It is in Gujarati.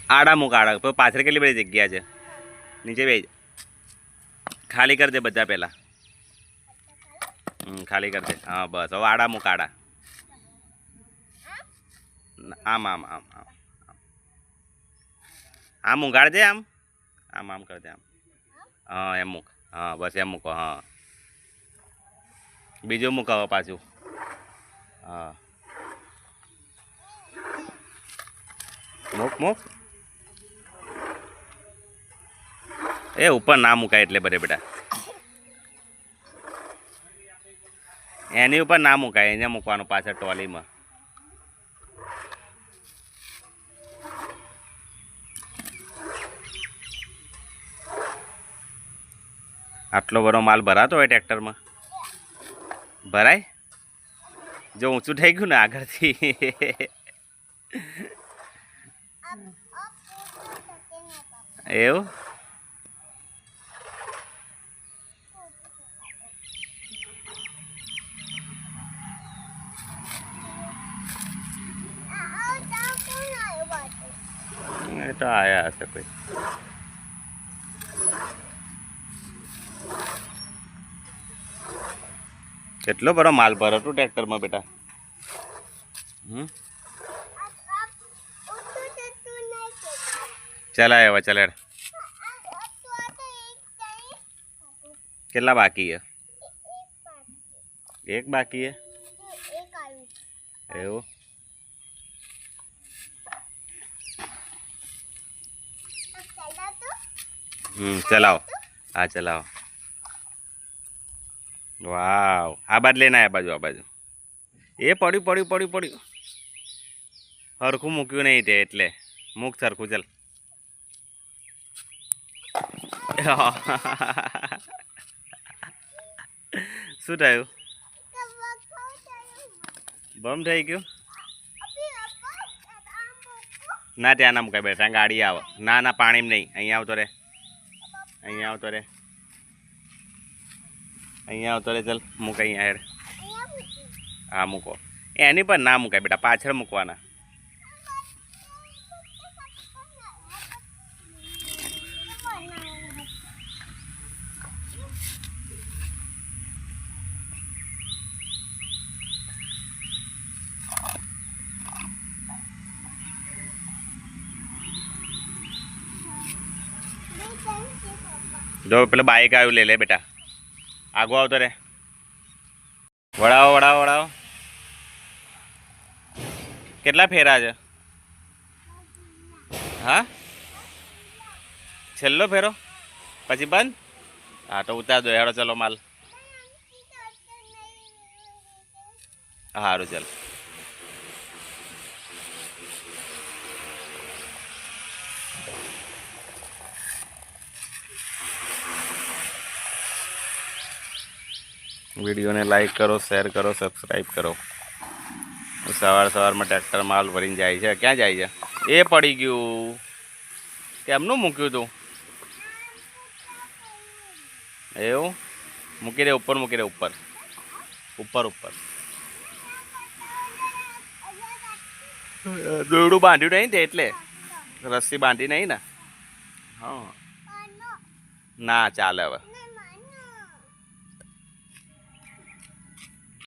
આડા મૂક આડા તો પાછળ કેટલી બધી જગ્યા છે નીચે બે ખાલી કરી દે બધા પહેલાં ખાલી કરી દે હા બસ હવે આડા મૂક આડા આમ આમ આમ આમ આમ ઊંઘાડ દે આમ આમ આમ કરી દે આમ હા એમ મૂક હા બસ એમ મૂકો હા બીજું મૂક હવે પાછું હા મૂક મૂક એ ઉપર ના મુકાય એટલે બરે બેટા એની ઉપર ના મુકાય એને મૂકવાનું પાછળ ટ્રોલીમાં આટલો બધો માલ ભરાતો હોય ટ્રેક્ટરમાં ભરાય જો ઊંચું થઈ ગયું ને આગળથી એવું એ તો આયા હશે કોઈ કેટલો બધો માલ ભરો તું ટ્રેક્ટરમાં બેટા ચલાય હવે ચલાડ કેટલા બાકી છે એક બાકી છે એવું ચલાવો હા ચલાવો વાવ આ બાજુ લઈને આ બાજુ એ પડ્યું પડ્યું પડ્યું પડ્યું સરખું મૂક્યું નહીં તે એટલે મૂક સરખું ચાલ શું થયું બમ થઈ ગયું ના ત્યાં ના મુકાય બેટા ગાડી આવે ના ના પાણીમાં નહીં અહીંયા આવતો રે અહીંયા આવતો રે અહીંયા આવતો રે ચાલ મૂક અહીંયા હેડ હા મૂકો એની પર ના મુકાય બેટા પાછળ મૂકવાના જો પેલો બાઈક આવ્યું લે લે બેટા આગો આવતો રે વડાવો વડાવો વડાવો કેટલા ફેરા છે હા છેલ્લો ફેરો પછી બંધ હા તો ઉતાર દો હેડો ચલો માલ સારું ચાલ વિડીયોને લાઈક કરો શેર કરો સબસ્ક્રાઈબ કરો સવારમાં ટ્રેક્ટર માલ ભરીને જાય છે ક્યાં જાય છે એ પડી ગયું કેમનું મૂક્યું તું એવું મૂકી દે ઉપર મૂકી દે ઉપર ઉપર ઉપર દોરડું બાંધ્યું નહીં તે એટલે રસ્સી બાંધી નહીં ને હા ના ચાલે હવે